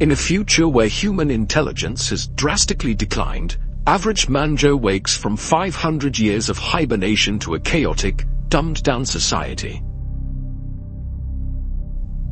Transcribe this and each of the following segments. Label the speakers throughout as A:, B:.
A: In a future where human intelligence has drastically declined, average man Joe wakes from 500 years of hibernation to a chaotic, dumbed-down society.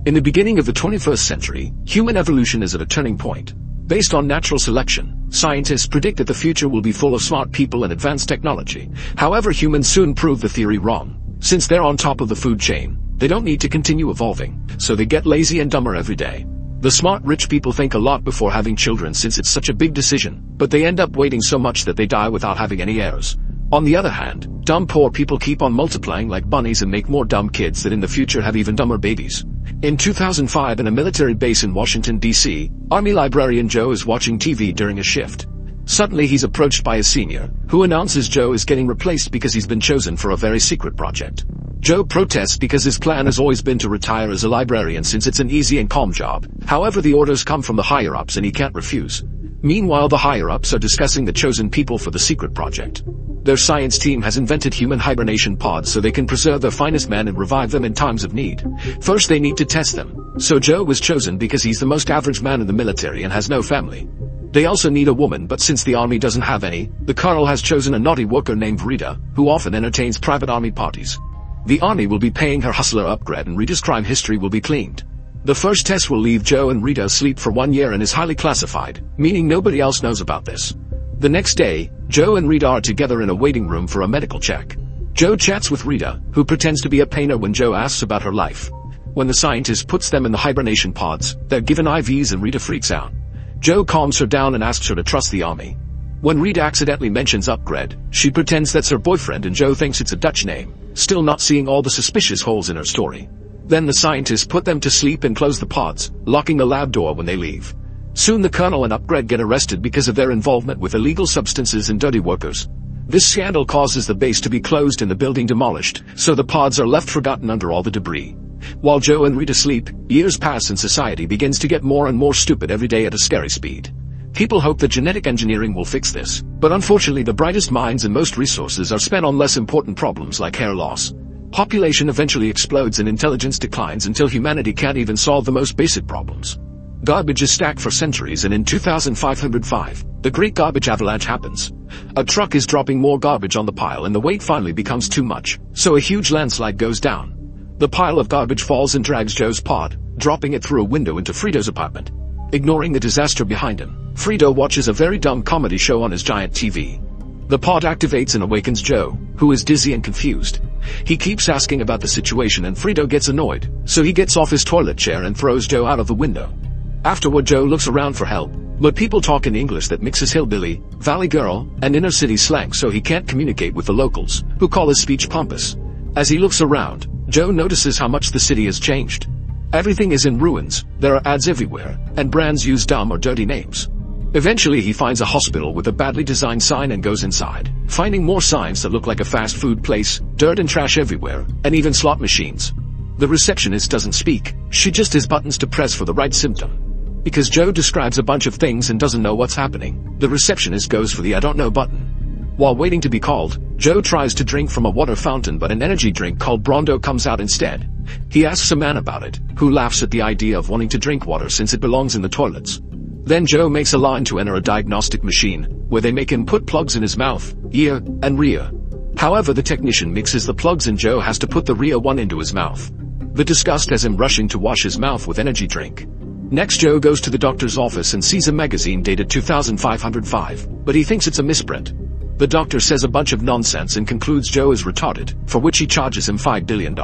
A: In the beginning of the 21st century, human evolution is at a turning point. Based on natural selection, scientists predict that the future will be full of smart people and advanced technology. However, humans soon prove the theory wrong. Since they're on top of the food chain, they don't need to continue evolving, so they get lazy and dumber every day. The smart rich people think a lot before having children since it's such a big decision, but they end up waiting so much that they die without having any heirs. On the other hand, dumb poor people keep on multiplying like bunnies and make more dumb kids that in the future have even dumber babies. In 2005, in a military base in Washington, D.C., Army librarian Joe is watching TV during a shift. Suddenly he's approached by a senior, who announces Joe is getting replaced because he's been chosen for a very secret project. Joe protests because his plan has always been to retire as a librarian since it's an easy and calm job. However, the orders come from the higher-ups and he can't refuse. Meanwhile, the higher-ups are discussing the chosen people for the secret project. Their science team has invented human hibernation pods so they can preserve their finest men and revive them in times of need. First, they need to test them. So Joe was chosen because he's the most average man in the military and has no family. They also need a woman, but since the army doesn't have any, the colonel has chosen a naughty worker named Rita, who often entertains private army parties. The army will be paying her hustler upgrade and Rita's crime history will be cleaned. The first test will leave Joe and Rita asleep for 1 year and is highly classified, meaning nobody else knows about this. The next day, Joe and Rita are together in a waiting room for a medical check. Joe chats with Rita, who pretends to be a painter when Joe asks about her life. When the scientist puts them in the hibernation pods, they're given IVs and Rita freaks out. Joe calms her down and asks her to trust the army. When Rita accidentally mentions upgrade, she pretends that's her boyfriend and Joe thinks it's a Dutch name, still not seeing all the suspicious holes in her story. Then the scientists put them to sleep and close the pods, locking the lab door when they leave. Soon the colonel and upgrade get arrested because of their involvement with illegal substances and dirty workers. This scandal causes the base to be closed and the building demolished, so the pods are left forgotten under all the debris. While Joe and Rita sleep, years pass and society begins to get more and more stupid every day at a scary speed. People hope that genetic engineering will fix this, but unfortunately the brightest minds and most resources are spent on less important problems like hair loss. Population eventually explodes and intelligence declines until humanity can't even solve the most basic problems. Garbage is stacked for centuries, and in 2505, the Great Garbage Avalanche happens. A truck is dropping more garbage on the pile and the weight finally becomes too much, so a huge landslide goes down. The pile of garbage falls and drags Joe's pod, dropping it through a window into Frito's apartment. Ignoring the disaster behind him, Frito watches a very dumb comedy show on his giant TV. The pod activates and awakens Joe, who is dizzy and confused. He keeps asking about the situation and Frito gets annoyed, so he gets off his toilet chair and throws Joe out of the window. Afterward, Joe looks around for help, but people talk in English that mixes hillbilly, valley girl, and inner city slang, so he can't communicate with the locals, who call his speech pompous. As he looks around, Joe notices how much the city has changed. Everything is in ruins, there are ads everywhere, and brands use dumb or dirty names. Eventually he finds a hospital with a badly designed sign and goes inside, finding more signs that look like a fast food place, dirt and trash everywhere, and even slot machines. The receptionist doesn't speak, she just has buttons to press for the right symptom. Because Joe describes a bunch of things and doesn't know what's happening, the receptionist goes for the I don't know button. While waiting to be called, Joe tries to drink from a water fountain, but an energy drink called Brawndo comes out instead. He asks a man about it, who laughs at the idea of wanting to drink water since it belongs in the toilets. Then Joe makes a line to enter a diagnostic machine, where they make him put plugs in his mouth, ear, and rear. However, the technician mixes the plugs and Joe has to put the rear one into his mouth. The disgust has him rushing to wash his mouth with energy drink. Next, Joe goes to the doctor's office and sees a magazine dated 2505, but he thinks it's a misprint. The doctor says a bunch of nonsense and concludes Joe is retarded, for which he charges him $5 billion.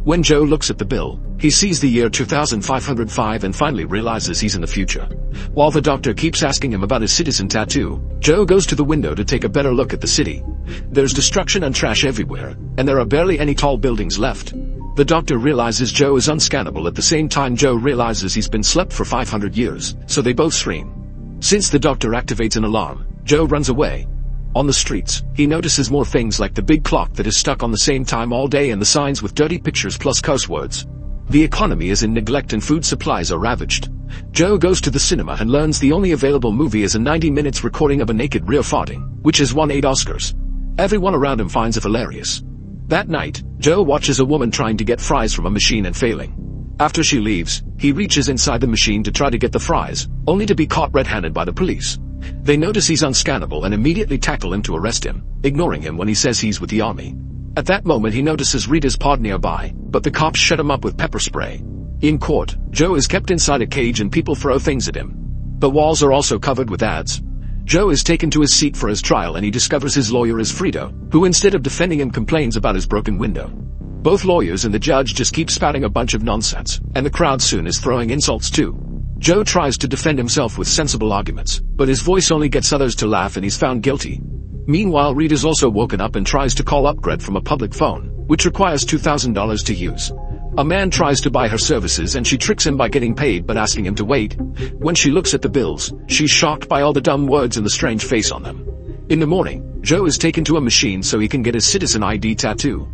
A: When Joe looks at the bill, he sees the year 2505 and finally realizes he's in the future. While the doctor keeps asking him about his citizen tattoo, Joe goes to the window to take a better look at the city. There's destruction and trash everywhere, and there are barely any tall buildings left. The doctor realizes Joe is unscannable. At the same time, Joe realizes he's been slept for 500 years, so they both scream. Since the doctor activates an alarm, Joe runs away. On the streets, he notices more things like the big clock that is stuck on the same time all day and the signs with dirty pictures plus curse words. The economy is in neglect and food supplies are ravaged. Joe goes to the cinema and learns the only available movie is a 90 minutes recording of a naked rear farting, which has won 8 Oscars. Everyone around him finds it hilarious. That night, Joe watches a woman trying to get fries from a machine and failing. After she leaves, he reaches inside the machine to try to get the fries, only to be caught red-handed by the police. They notice he's unscannable and immediately tackle him to arrest him, ignoring him when he says he's with the army. At that moment he notices Rita's pod nearby, but the cops shut him up with pepper spray. In court, Joe is kept inside a cage and people throw things at him. The walls are also covered with ads. Joe is taken to his seat for his trial and he discovers his lawyer is Frito, who instead of defending him complains about his broken window. Both lawyers and the judge just keep spouting a bunch of nonsense, and the crowd soon is throwing insults too. Joe tries to defend himself with sensible arguments, but his voice only gets others to laugh and he's found guilty. Meanwhile, Rita's also woken up and tries to call Upgrade from a public phone, which requires $2,000 to use. A man tries to buy her services and she tricks him by getting paid but asking him to wait. When she looks at the bills, she's shocked by all the dumb words and the strange face on them. In the morning, Joe is taken to a machine so he can get his citizen ID tattoo.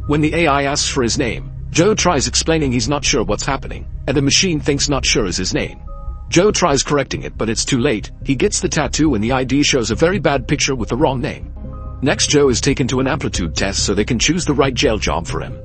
A: When the AI asks for his name, Joe tries explaining he's not sure what's happening, and the machine thinks not sure is his name. Joe tries correcting it but it's too late. He gets the tattoo and the ID shows a very bad picture with the wrong name. Next, Joe is taken to an amplitude test so they can choose the right jail job for him.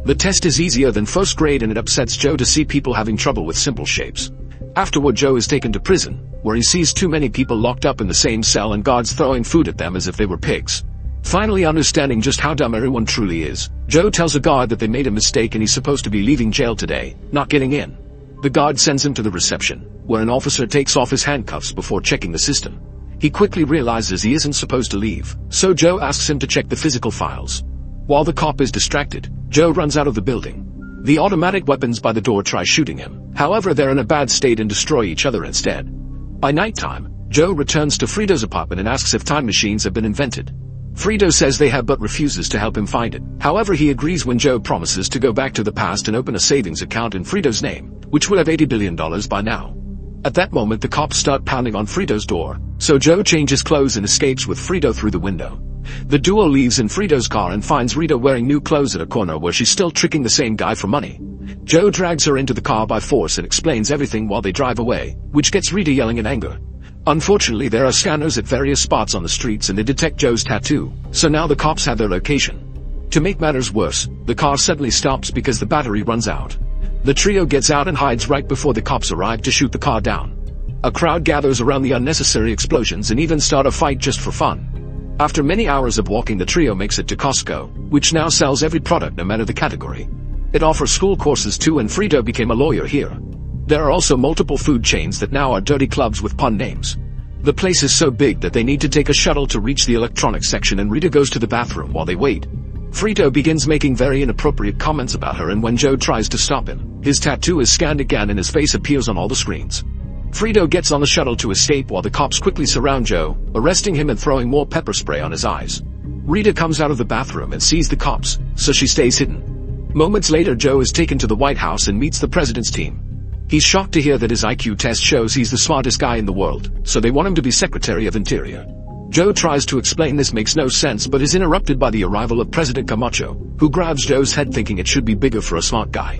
A: The test is easier than first grade and it upsets Joe to see people having trouble with simple shapes. Afterward, Joe is taken to prison, where he sees too many people locked up in the same cell and guards throwing food at them as if they were pigs. Finally understanding just how dumb everyone truly is, Joe tells a guard that they made a mistake and he's supposed to be leaving jail today, not getting in. The guard sends him to the reception, where an officer takes off his handcuffs before checking the system. He quickly realizes he isn't supposed to leave, so Joe asks him to check the physical files. While the cop is distracted, Joe runs out of the building. The automatic weapons by the door try shooting him, however they're in a bad state and destroy each other instead. By nighttime, Joe returns to Frito's apartment and asks if time machines have been invented. Frito says they have but refuses to help him find it. However, he agrees when Joe promises to go back to the past and open a savings account in Frito's name, which would have $80 billion by now. At that moment the cops start pounding on Frito's door, so Joe changes clothes and escapes with Frito through the window. The duo leaves in Frito's car and finds Rita wearing new clothes at a corner where she's still tricking the same guy for money. Joe drags her into the car by force and explains everything while they drive away, which gets Rita yelling in anger. Unfortunately, there are scanners at various spots on the streets and they detect Joe's tattoo, so now the cops have their location. To make matters worse, the car suddenly stops because the battery runs out. The trio gets out and hides right before the cops arrive to shoot the car down. A crowd gathers around the unnecessary explosions and even start a fight just for fun. After many hours of walking, the trio makes it to Costco, which now sells every product no matter the category. It offers school courses too, and Frito became a lawyer here. There are also multiple food chains that now are dirty clubs with pun names. The place is so big that they need to take a shuttle to reach the electronics section, and Rita goes to the bathroom while they wait. Frito begins making very inappropriate comments about her, and when Joe tries to stop him, his tattoo is scanned again and his face appears on all the screens. Frito gets on the shuttle to escape while the cops quickly surround Joe, arresting him and throwing more pepper spray on his eyes. Rita comes out of the bathroom and sees the cops, so she stays hidden. Moments later, Joe is taken to the White House and meets the president's team. He's shocked to hear that his IQ test shows he's the smartest guy in the world, so they want him to be Secretary of Interior. Joe tries to explain this makes no sense but is interrupted by the arrival of President Camacho, who grabs Joe's head thinking it should be bigger for a smart guy.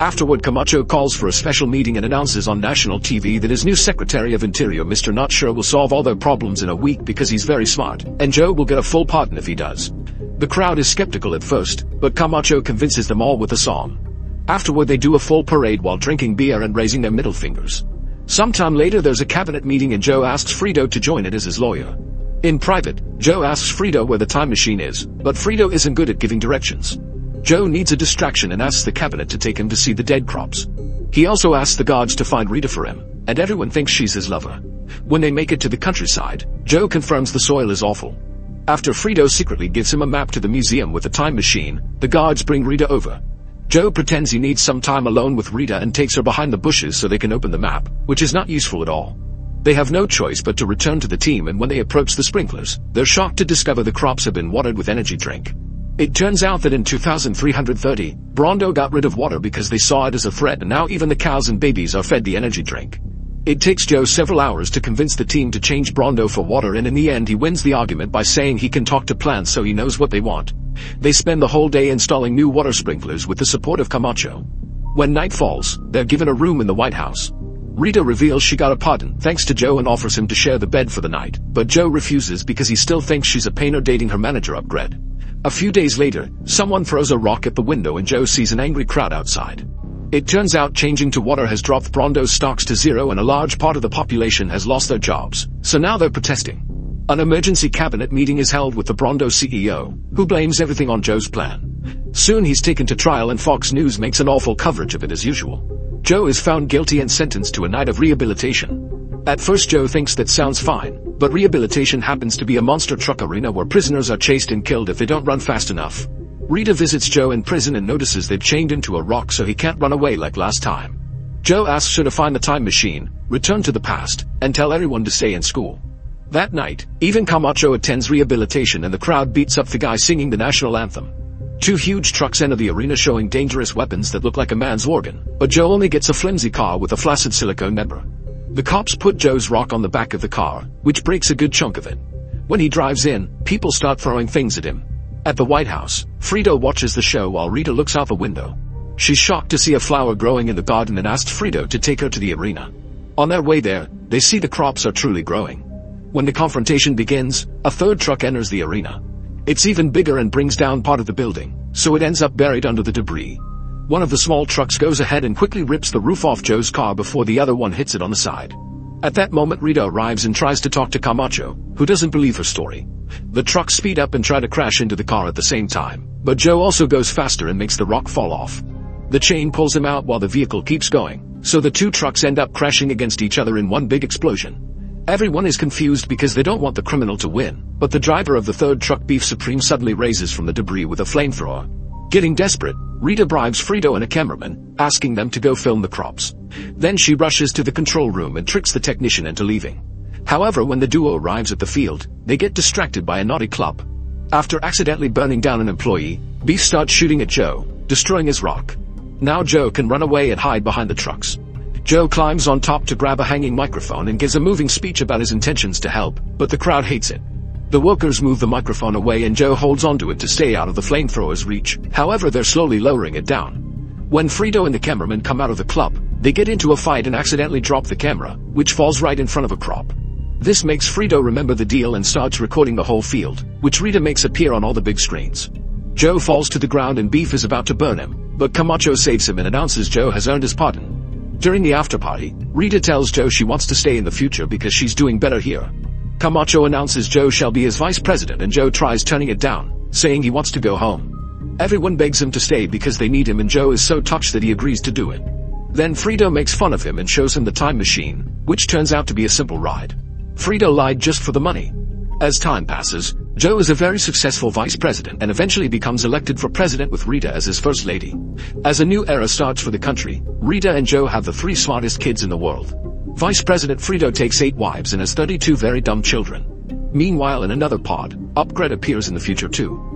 A: Afterward, Camacho calls for a special meeting and announces on national TV that his new Secretary of Interior, Mr. Not Sure, will solve all their problems in a week because he's very smart, and Joe will get a full pardon if he does. The crowd is skeptical at first, but Camacho convinces them all with a song. Afterward, they do a full parade while drinking beer and raising their middle fingers. Sometime later, there's a cabinet meeting and Joe asks Frito to join it as his lawyer. In private, Joe asks Frito where the time machine is, but Frito isn't good at giving directions. Joe needs a distraction and asks the cabinet to take him to see the dead crops. He also asks the guards to find Rita for him, and everyone thinks she's his lover. When they make it to the countryside, Joe confirms the soil is awful. After Frito secretly gives him a map to the museum with the time machine, the guards bring Rita over. Joe pretends he needs some time alone with Rita and takes her behind the bushes so they can open the map, which is not useful at all. They have no choice but to return to the team, and when they approach the sprinklers, they're shocked to discover the crops have been watered with energy drink. It turns out that in 2330, Brawndo got rid of water because they saw it as a threat, and now even the cows and babies are fed the energy drink. It takes Joe several hours to convince the team to change Brawndo for water, and in the end he wins the argument by saying he can talk to plants so he knows what they want. They spend the whole day installing new water sprinklers with the support of Camacho. When night falls, they're given a room in the White House. Rita reveals she got a pardon thanks to Joe and offers him to share the bed for the night, but Joe refuses because he still thinks she's a painter dating her manager Upgrade. A few days later, someone throws a rock at the window and Joe sees an angry crowd outside. It turns out changing to water has dropped Brawndow's stocks to zero and a large part of the population has lost their jobs, so now they're protesting. An emergency cabinet meeting is held with the Brawndo CEO, who blames everything on Joe's plan. Soon he's taken to trial and Fox News makes an awful coverage of it as usual. Joe is found guilty and sentenced to a night of rehabilitation. At first Joe thinks that sounds fine, but rehabilitation happens to be a monster truck arena where prisoners are chased and killed if they don't run fast enough. Rita visits Joe in prison and notices they've chained him to a rock so he can't run away like last time. Joe asks her to find the time machine, return to the past, and tell everyone to stay in school. That night, even Camacho attends rehabilitation and the crowd beats up the guy singing the national anthem. Two huge trucks enter the arena showing dangerous weapons that look like a man's organ, but Joe only gets a flimsy car with a flaccid silicone member. The cops put Joe's rock on the back of the car, which breaks a good chunk of it. When he drives in, people start throwing things at him. At the White House, Frito watches the show while Rita looks out the window. She's shocked to see a flower growing in the garden and asks Frito to take her to the arena. On their way there, they see the crops are truly growing. When the confrontation begins, a third truck enters the arena. It's even bigger and brings down part of the building, so it ends up buried under the debris. One of the small trucks goes ahead and quickly rips the roof off Joe's car before the other one hits it on the side. At that moment Rita arrives and tries to talk to Camacho, who doesn't believe her story. The trucks speed up and try to crash into the car at the same time, but Joe also goes faster and makes the rock fall off. The chain pulls him out while the vehicle keeps going, so the two trucks end up crashing against each other in one big explosion. Everyone is confused because they don't want the criminal to win, but the driver of the third truck, Beef Supreme, suddenly raises from the debris with a flamethrower. Getting desperate, Rita bribes Frito and a cameraman, asking them to go film the crops. Then she rushes to the control room and tricks the technician into leaving. However, when the duo arrives at the field, they get distracted by a naughty club. After accidentally burning down an employee, Beef starts shooting at Joe, destroying his rock. Now Joe can run away and hide behind the trucks. Joe climbs on top to grab a hanging microphone and gives a moving speech about his intentions to help, but the crowd hates it. The workers move the microphone away and Joe holds onto it to stay out of the flamethrower's reach, however they're slowly lowering it down. When Frito and the cameraman come out of the club, they get into a fight and accidentally drop the camera, which falls right in front of a crop. This makes Frito remember the deal and starts recording the whole field, which Rita makes appear on all the big screens. Joe falls to the ground and Beef is about to burn him, but Camacho saves him and announces Joe has earned his pardon. During the after-party, Rita tells Joe she wants to stay in the future because she's doing better here. Camacho announces Joe shall be his vice president and Joe tries turning it down, saying he wants to go home. Everyone begs him to stay because they need him and Joe is so touched that he agrees to do it. Then Frito makes fun of him and shows him the time machine, which turns out to be a simple ride. Frito lied just for the money. As time passes, Joe is a very successful vice president and eventually becomes elected for president with Rita as his first lady. As a new era starts for the country, Rita and Joe have the 3 smartest kids in the world. Vice President Frito takes 8 wives and has 32 very dumb children. Meanwhile, in another pod, Upgrade appears in the future too.